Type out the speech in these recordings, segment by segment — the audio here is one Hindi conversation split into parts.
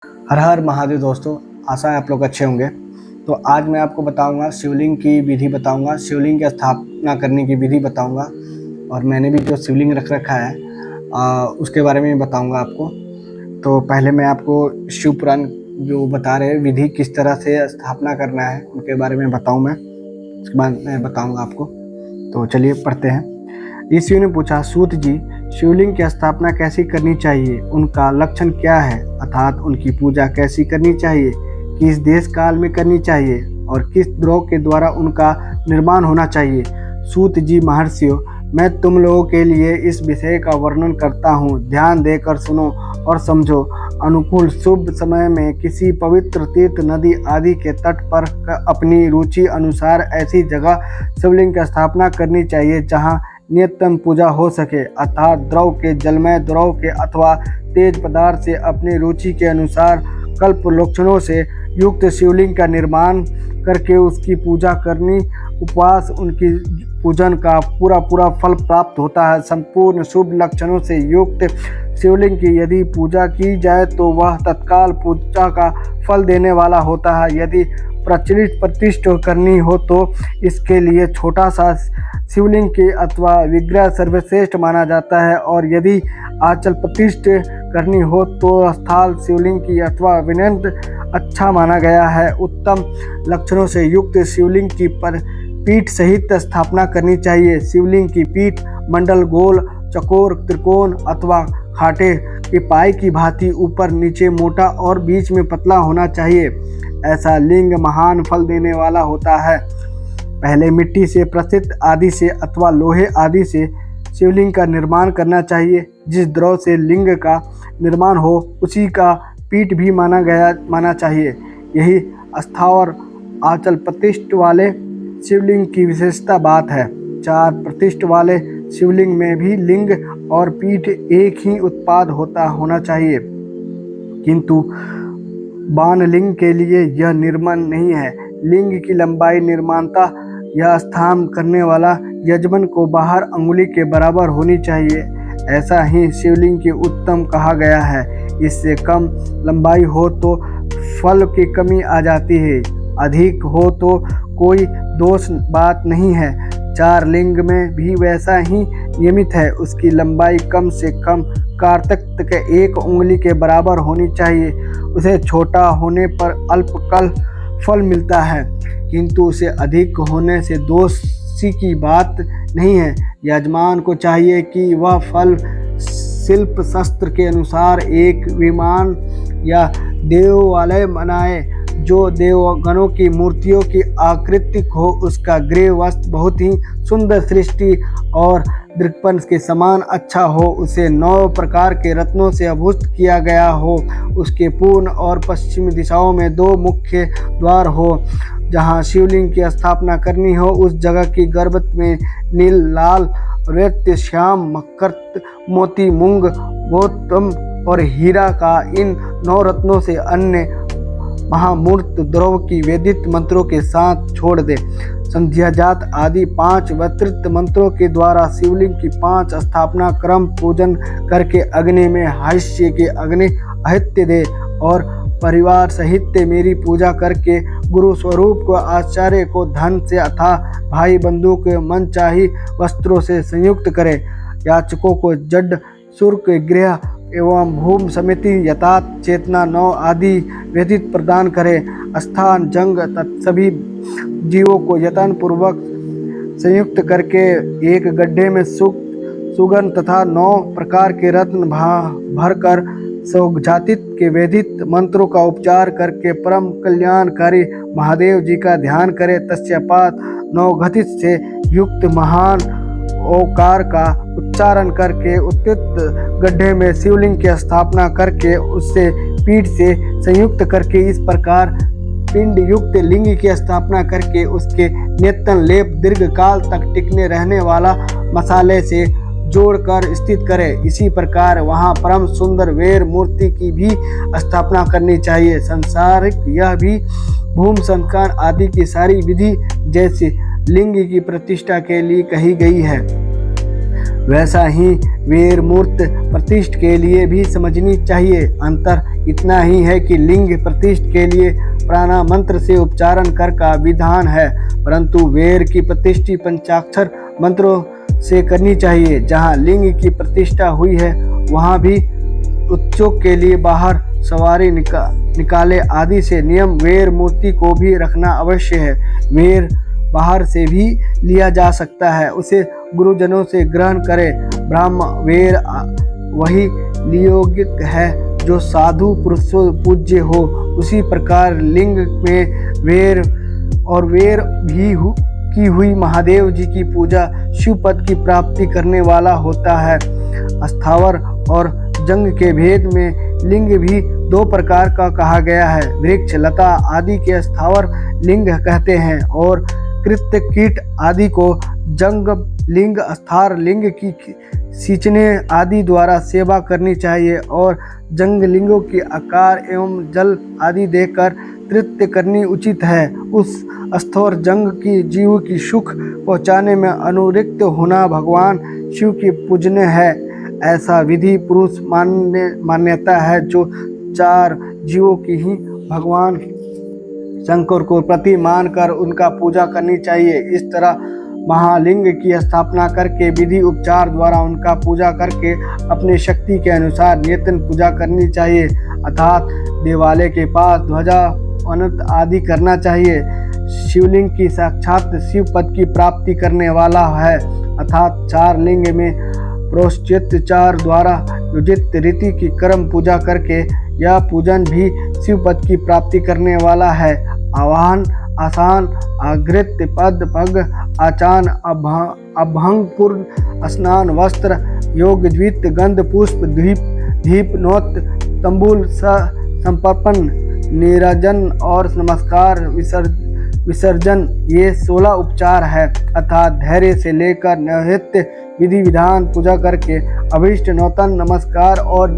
हर हर महादेव दोस्तों, आशा है आप लोग अच्छे होंगे। तो आज मैं आपको बताऊंगा शिवलिंग की विधि बताऊंगा, शिवलिंग की स्थापना करने की विधि बताऊंगा। और मैंने भी जो शिवलिंग रख रखा है उसके बारे में बताऊंगा आपको। तो पहले मैं आपको शिव पुराण जो बता रहे हैं विधि किस तरह से स्थापना करना है उनके बारे में बताऊँ मैं, उसके बाद मैं बताऊँगा आपको। तो चलिए पढ़ते हैं। ऋषि ने पूछा, सूत जी, शिवलिंग की स्थापना कैसी करनी चाहिए, उनका लक्षण क्या है, अर्थात उनकी पूजा कैसी करनी चाहिए, किस देश काल में करनी चाहिए और किस द्रव्य के द्वारा उनका निर्माण होना चाहिए। सूत जी, महर्षियों, मैं तुम लोगों के लिए इस विषय का वर्णन करता हूँ, ध्यान देकर सुनो और समझो। अनुकूल शुभ समय में किसी पवित्र तीर्थ, नदी आदि के तट पर अपनी रुचि अनुसार ऐसी जगह शिवलिंग की स्थापना करनी चाहिए जहाँ नित्यम पूजा हो सके, अर्थात द्रव के, जलमय द्रव के अथवा तेज पदार्थ से अपनी रुचि के अनुसार कल्प लक्षणों से युक्त शिवलिंग का निर्माण करके उसकी पूजा करनी। उपवास उनकी पूजन का पूरा फल प्राप्त होता है। संपूर्ण शुभ लक्षणों से युक्त शिवलिंग की यदि पूजा की जाए तो वह तत्काल पूजा का फल देने वाला होता है। यदि प्रचलित प्रतिष्ठा करनी हो तो इसके लिए छोटा सा शिवलिंग के अथवा विग्रह सर्वश्रेष्ठ माना जाता है, और यदि आंचल प्रतिष्ठा करनी हो तो स्थाल शिवलिंग की अथवा विनम्र अच्छा माना गया है। उत्तम लक्षणों से युक्त शिवलिंग की पीठ सहित स्थापना करनी चाहिए। शिवलिंग की पीठ मंडल, गोल, चकोर, त्रिकोण अथवा खाटे के पाए की भांति ऊपर नीचे मोटा और बीच में पतला होना चाहिए। ऐसा लिंग महान फल देने वाला होता है। पहले मिट्टी से, प्रसिद्ध आदि से अथवा लोहे आदि से शिवलिंग का निर्माण करना चाहिए। जिस द्रव से लिंग का निर्माण हो उसी का पीठ भी माना चाहिए। यही स्थावर आंचल प्रतिष्ठ वाले शिवलिंग की विशेषता बात है। 4 प्रतिष्ठ वाले शिवलिंग में भी लिंग और पीठ एक ही उत्पाद होना चाहिए, किंतु बाणलिंग के लिए यह निर्माण नहीं है। लिंग की लंबाई निर्माणता यह स्थान करने वाला यजमान को बाहर अंगुली के बराबर होनी चाहिए। ऐसा ही शिवलिंग की उत्तम कहा गया है। इससे कम लंबाई हो तो फल की कमी आ जाती है, अधिक हो तो कोई दोष बात नहीं है। 4 लिंग में भी वैसा ही नियमित है। उसकी लंबाई कम से कम कार्तक के 1 उंगली के बराबर होनी चाहिए। उसे छोटा होने पर अल्पकाल फल मिलता है, किंतु उसे अधिक होने से दोष की बात नहीं है। यजमान को चाहिए कि वह फल शिल्प शास्त्र के अनुसार एक विमान या देवालय बनाए जो देवगणों की मूर्तियों की आकृति हो। उसका गृह वस्त्र बहुत ही सुंदर सृष्टि और दृक्पन के समान अच्छा हो। उसे 9 प्रकार के रत्नों से आभूषित किया गया हो। उसके पूर्व और पश्चिम दिशाओं में 2 मुख्य द्वार हो। जहाँ शिवलिंग की स्थापना करनी हो उस जगह की गर्भत में नील, लाल, रक्त, श्याम, मकर, मोती, मूंग, गौतम और हीरा का इन 9 रत्नों से अन्य महामूर्त द्रव की वेदित मंत्रों के साथ छोड़ दे। संध्याजात आदि 5 विस्तृत मंत्रों के द्वारा शिवलिंग की 5 स्थापना क्रम पूजन करके अग्नि में हास्य के अग्नि आहुति दे और परिवार सहित मेरी पूजा करके गुरु स्वरूप को, आचार्य को धन से अथवा भाई बंधु के मनचाही वस्त्रों से संयुक्त करे। याचकों को जड, शुर्क, गृह एवं भूम समिति, यथार्थ, चेतना, 9 आदि वेदित प्रदान करे। स्थान, जंग सभी जीवों को यत्न पूर्वक संयुक्त करके एक गड्ढे में सुगंध तथा 9 प्रकार के रत्न भरकर सौजातीत के वेदित मंत्रों का उपचार करके परम कल्याणकारी महादेव जी का ध्यान करे। तत्पश्चात 9 घटित से युक्त महान ओकार का उच्चारण करके उत्तम गड्ढे में शिवलिंग की स्थापना करके उससे पीठ से संयुक्त करके इस प्रकार पिंड युक्त लिंग की स्थापना करके उसके नेतन लेप दीर्घ काल तक टिकने रहने वाला मसाले से जोड़कर स्थित करे। इसी प्रकार वहाँ परम सुंदर वेर मूर्ति की भी स्थापना करनी चाहिए। संसारिक यह भी भूम संस्कार आदि की सारी विधि जैसे लिंग की प्रतिष्ठा के लिए कही गई है। वैसा ही वीर मूर्त प्रतिष्ठ के लिए भी समझनी चाहिए। अंतर इतना ही है कि लिंग प्रतिष्ठ के लिए प्राणा मंत्र से उच्चारण कर का विधान है, परंतु वेर की प्रतिष्ठा पंचाक्षर मंत्रों से करनी चाहिए। जहाँ लिंग की प्रतिष्ठा हुई है वहाँ भी उत्सुक के लिए बाहर सवारी निकाले आदि से नियम वेर मूर्ति को भी रखना अवश्य है। वेर बाहर से भी लिया जा सकता है, उसे गुरुजनों से ग्रहण करे। ब्रह्म वेर वही योग्य है जो साधु पुरुषों पूज्य हो। उसी प्रकार लिंग में वेर और वेर भी की हुई महादेव जी की पूजा शिव पद की प्राप्ति करने वाला होता है। स्थावर और जंग के भेद में लिंग भी दो प्रकार का कहा गया है। वृक्ष लता आदि के स्थावर लिंग कहते हैं और कृत्य कीट आदि को जंग लिंग स्थार लिंग की सींचने आदि द्वारा सेवा करनी चाहिए और जंग लिंगों की आकार एवं जल आदि देकर तृप्त करनी उचित है। उस स्थौर जंग की जीव की सुख पहुँचाने में अनुरिक्त होना भगवान शिव की पूजनीय है। ऐसा विधि पुरुष मान्यता है जो चार जीवों की ही भगवान शंकर को प्रति मानकर उनका पूजा करनी चाहिए। इस तरह महालिंग की स्थापना करके विधि उपचार द्वारा उनका पूजा करके अपनी शक्ति के अनुसार नित्य पूजा करनी चाहिए, अर्थात देवालय के पास ध्वजा अनंत आदि करना चाहिए। शिवलिंग की साक्षात शिव पद की प्राप्ति करने वाला है, अर्थात चार लिंग में प्रोश्चित्चार द्वारा योजित रीति की कर्म पूजा करके यह पूजन भी शिव पद की प्राप्ति करने वाला है। आवाहन आसान अघृत पद पग आचान अभंग पूर्ण स्नान वस्त्र योग द्वित गंध पुष्प दीप नोत तंबूल संपर्पण निरजन और नमस्कार विसर्जन ये 16 उपचार है, अर्थात धैर्य से लेकर नित्य विधि विधान पूजा करके अभिष्ट नौतन नमस्कार और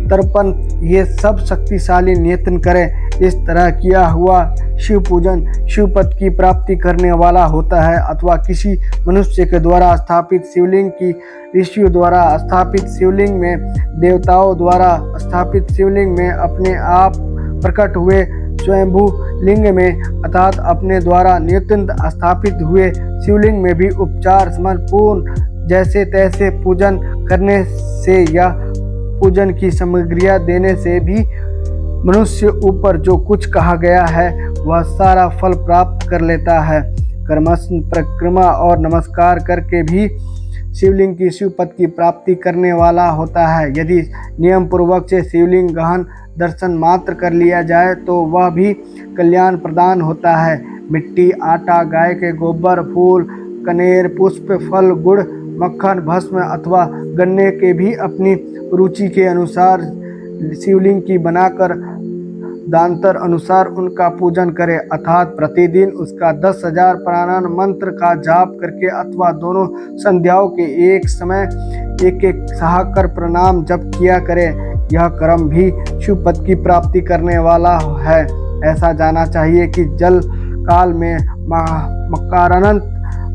तर्पण ये सब शक्तिशाली नियतन करें। इस तरह किया हुआ शिव पूजन शिव पद की प्राप्ति करने वाला होता है, अथवा किसी मनुष्य के द्वारा स्थापित शिवलिंग की ऋषियों द्वारा स्थापित शिवलिंग में देवताओं द्वारा स्थापित शिवलिंग में अपने आप प्रकट हुए स्वयंभू लिंग में अर्थात अपने द्वारा नित्य स्थापित हुए शिवलिंग में भी उपचार समर्पूर्ण जैसे तैसे पूजन करने से या पूजन की सामग्रियाँ देने से भी मनुष्य ऊपर जो कुछ कहा गया है वह सारा फल प्राप्त कर लेता है। कर्मश परिक्रमा और नमस्कार करके भी शिवलिंग की शिव पद की प्राप्ति करने वाला होता है। यदि नियम पूर्वक से शिवलिंग गहन दर्शन मात्र कर लिया जाए तो वह भी कल्याण प्रदान होता है। मिट्टी आटा गाय के गोबर फूल कनेर पुष्प फल गुड़ मक्खन भस्म अथवा गन्ने के भी अपनी रुचि के अनुसार शिवलिंग की बनाकर दांतर अनुसार उनका पूजन करें, अर्थात प्रतिदिन उसका 10,000 प्राणायाम मंत्र का जाप करके अथवा दोनों संध्याओं के एक समय एक सहकर प्रणाम जप किया करें। यह कर्म भी शिव पद की प्राप्ति करने वाला है। ऐसा जाना चाहिए कि जल काल में मकारानंत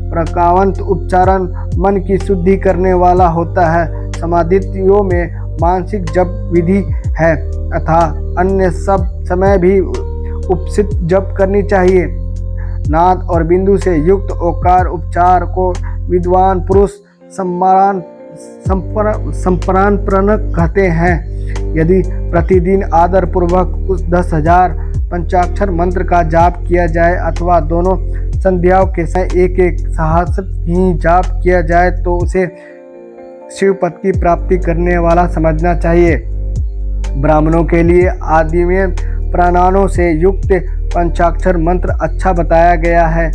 प्रकावंत उपचारण मन की शुद्धि करने वाला होता है। समाधियों में मानसिक जप विधि है तथा अन्य सब समय भी उपसित जप करनी चाहिए। नाद और बिंदु से युक्त ओकार उपचार को विद्वान पुरुष संपरानप्रणक कहते हैं। यदि प्रतिदिन आदर पूर्वक उस 10,000 पंचाक्षर मंत्र का जाप किया जाए अथवा दोनों संध्याओं के समय एक सहस्त्र ही जाप किया जाए तो उसे शिव पद की प्राप्ति करने वाला समझना चाहिए। ब्राह्मणों के लिए आदि में प्राणायामों से युक्त पंचाक्षर मंत्र अच्छा बताया गया है।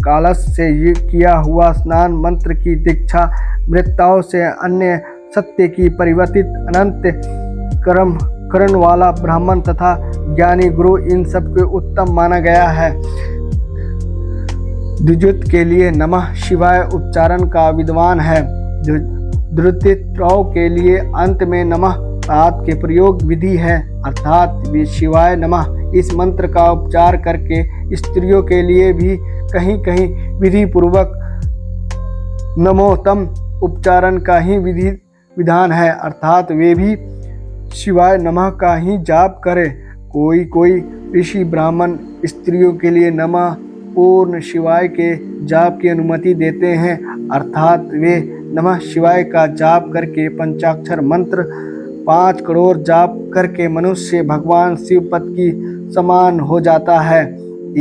कालस से किया हुआ स्नान मंत्र की दीक्षा मृताओं से अन्य सत्य की परिवर्तित अनंत कर्म करण वाला ब्राह्मण तथा ज्ञानी गुरु इन सब के उत्तम माना गया है। द्विजुत के लिए नमः शिवाय उच्चारण का विद्वान है। द्रुतित्राव के लिए अंत में नमः तात के प्रयोग विधि है, अर्थात शिवाय नमः। इस मंत्र का उपचार करके स्त्रियों के लिए भी कहीं कहीं विधि पूर्वक नमोतम उपचारण का ही विधान है, अर्थात वे भी शिवाय नमः का ही जाप करें। कोई ऋषि ब्राह्मण स्त्रियों के लिए नमः पूर्ण शिवाय के जाप की अनुमति देते हैं, अर्थात वे नमः शिवाय का जाप करके पंचाक्षर मंत्र 5 करोड़ जाप करके मनुष्य भगवान शिवपद की समान हो जाता है।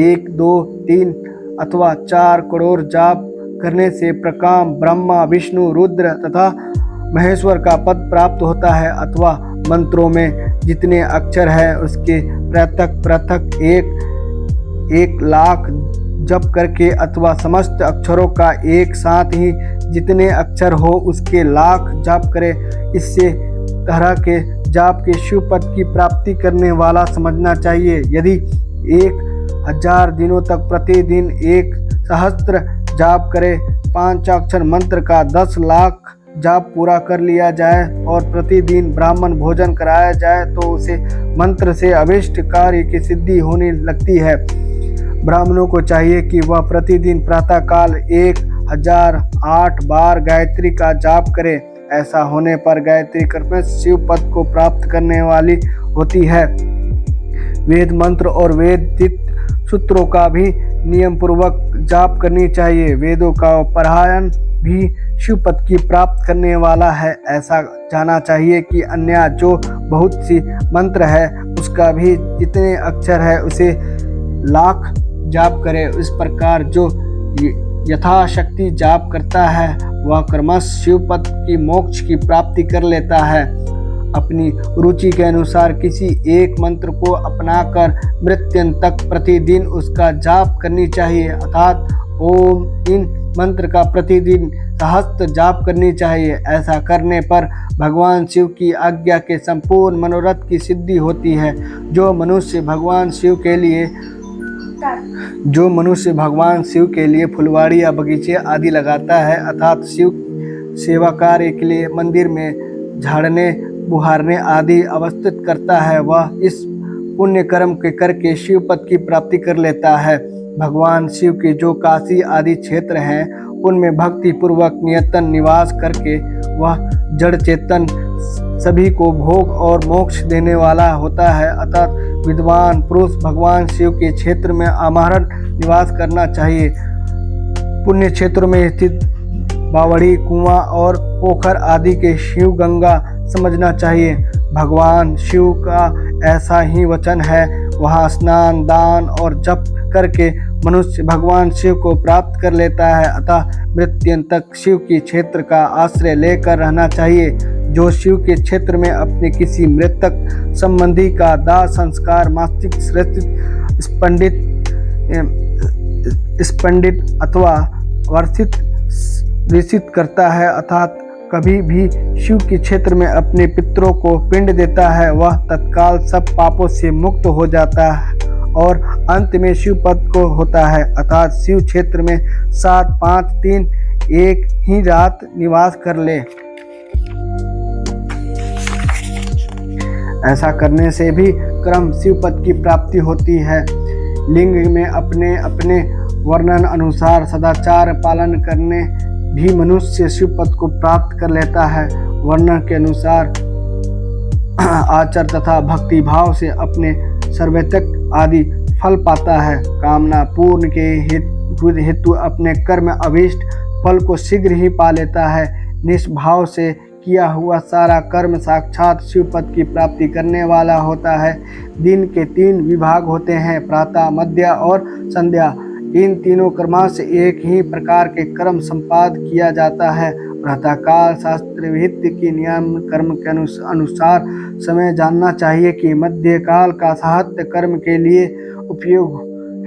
1, 2, 3 अथवा 4 करोड़ जाप करने से प्रकाम ब्रह्मा विष्णु रुद्र तथा महेश्वर का पद प्राप्त होता है, अथवा मंत्रों में जितने अक्षर है उसके पृथक पृथक 1 लाख जप करके अथवा समस्त अक्षरों का एक साथ ही जितने अक्षर हो उसके लाख जाप करे। इससे तरह के जाप के शिव पद की प्राप्ति करने वाला समझना चाहिए। यदि 1000 दिनों तक प्रतिदिन 1 सहस्त्र जाप करे, पंचाक्षर मंत्र का 10 लाख जाप पूरा कर लिया जाए और प्रतिदिन ब्राह्मण भोजन कराया जाए तो उसे मंत्र से अभिष्ट कार्य की सिद्धि होने लगती है। ब्राह्मणों को चाहिए कि वह प्रतिदिन प्रातःकाल 1008 बार गायत्री का जाप करे। ऐसा होने पर गायत्री कर्म शिव पद को प्राप्त करने वाली होती है। वेद मंत्र और वेदित सूत्रों का भी नियम पूर्वक जाप करनी चाहिए। वेदों का पारायण भी शिव पद की प्राप्त करने वाला है। ऐसा जाना चाहिए कि अन्य जो बहुत सी मंत्र है उसका भी जितने अक्षर है उसे लाख जाप करे। इस प्रकार जो यथाशक्ति जाप करता है वह क्रमश शिव पद की मोक्ष की प्राप्ति कर लेता है। अपनी रुचि के अनुसार किसी एक मंत्र को अपनाकर मृत्यु तक प्रतिदिन उसका जाप करनी चाहिए, अर्थात ओम इन मंत्र का प्रतिदिन सहस्त्र जाप करनी चाहिए। ऐसा करने पर भगवान शिव की आज्ञा के संपूर्ण मनोरथ की सिद्धि होती है। जो मनुष्य भगवान शिव के लिए फुलवाड़ी या बगीचे आदि लगाता है, अर्थात शिव सेवा कार्य के लिए मंदिर में झाड़ने बुहारने आदि अवस्थित करता है, वह इस पुण्य कर्म के करके शिव पद की प्राप्ति कर लेता है। भगवान शिव के जो काशी आदि क्षेत्र हैं उनमें भक्ति पूर्वक नियतन निवास करके वह जड़ चेतन सभी को भोग और मोक्ष देने वाला होता है, अर्थात विद्वान पुरुष भगवान शिव के क्षेत्र में आमरण निवास करना चाहिए। पुण्य क्षेत्रों में स्थित बावड़ी कुआं और पोखर आदि के शिव गंगा समझना चाहिए। भगवान शिव का ऐसा ही वचन है, वहाँ स्नान दान और जप करके मनुष्य भगवान शिव को प्राप्त कर लेता है, अतः मृत्यु तक शिव के क्षेत्र का आश्रय लेकर रहना चाहिए। जो शिव के क्षेत्र में अपने किसी मृतक संबंधी का दाह संस्कार मासिक स्पंडित अथवा वर्षित ऋषित करता है, अर्थात कभी भी शिव के क्षेत्र में अपने पितरों को पिंड देता है, वह तत्काल सब पापों से मुक्त हो जाता है और अंत में शिव पद को होता है, अर्थात शिव क्षेत्र में 7, 5, 3 एक ही रात निवास कर ले। ऐसा करने से भी क्रम शिव पद की प्राप्ति होती है। लिंग में अपने अपने वर्णन अनुसार सदाचार पालन करने भी मनुष्य शिव पद को प्राप्त कर लेता है। वर्णन के अनुसार आचार तथा भक्ति भाव से अपने सर्वतक आदि फल पाता है। कामना पूर्ण के हेतु अपने कर्म अभीष्ट फल को शीघ्र ही पा लेता है। निष्भाव से किया हुआ सारा कर्म साक्षात शिव पद की प्राप्ति करने वाला होता है। दिन के 3 विभाग होते हैं, प्रातः मध्य और संध्या। इन तीनों कर्मों से एक ही प्रकार के कर्म संपाद किया जाता है। प्रातःकाल शास्त्र विहित की नियम कर्म के अनुसार समय जानना चाहिए कि मध्यकाल का साहत्य कर्म के लिए उपयोग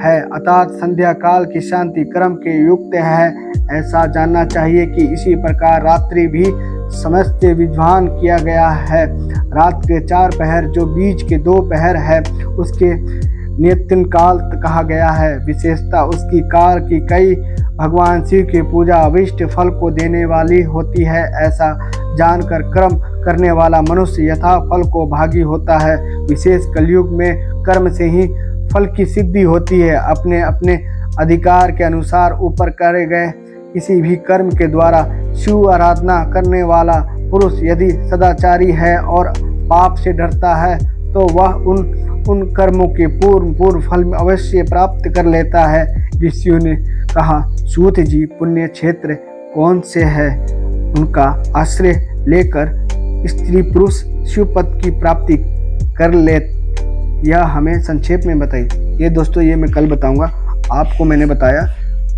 है, अर्थात संध्या काल की शांति कर्म के युक्त है। ऐसा जानना चाहिए कि इसी प्रकार रात्रि भी समस्त विद्वान किया गया है। रात के 4 पहर जो बीच के 2 पहर है उसके नियतिन काल कहा गया है। विशेषता उसकी काल की कई भगवान शिव की पूजा अभिष्ट फल को देने वाली होती है। ऐसा जानकर कर्म करने वाला मनुष्य यथा फल को भागी होता है। विशेष कलयुग में कर्म से ही फल की सिद्धि होती है। अपने अपने अधिकार के अनुसार ऊपर करे गए किसी भी कर्म के द्वारा शिव आराधना करने वाला पुरुष यदि सदाचारी है और पाप से डरता है तो वह उन कर्मों के पूर्ण फल में अवश्य प्राप्त कर लेता है। ऋषियों ने कहा, सूत जी, पुण्य क्षेत्र कौन से है, उनका आश्रय लेकर स्त्री पुरुष शिवपद की प्राप्ति कर ले, यह हमें संक्षेप में बताइए। ये दोस्तों ये मैं कल बताऊंगा। आपको मैंने बताया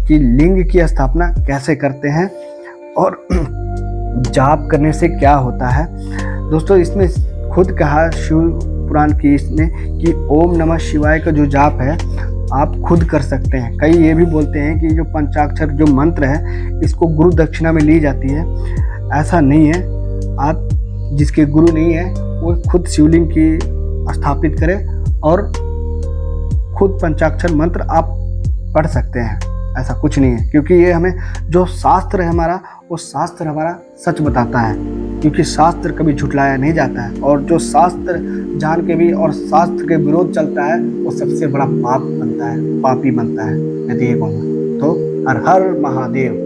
कि लिंग की स्थापना कैसे करते हैं और जाप करने से क्या होता है। दोस्तों इसमें खुद कहा शिव पुराण की इसमें कि ओम नमः शिवाय का जो जाप है आप खुद कर सकते हैं। कई ये भी बोलते हैं कि जो पंचाक्षर जो मंत्र है इसको गुरु दक्षिणा में ली जाती है। ऐसा नहीं है। आप जिसके गुरु नहीं है वो खुद शिवलिंग की स्थापित करें और खुद पंचाक्षर मंत्र आप पढ़ सकते हैं। ऐसा कुछ नहीं है, क्योंकि ये हमें जो शास्त्र है हमारा, वो शास्त्र हमारा सच बताता है, क्योंकि शास्त्र कभी झुठलाया नहीं जाता है। और जो शास्त्र जान के भी और शास्त्र के विरोध चलता है वो सबसे बड़ा पाप बनता है, पापी बनता है, मैं तो ये कहूँगा। तो हर हर महादेव।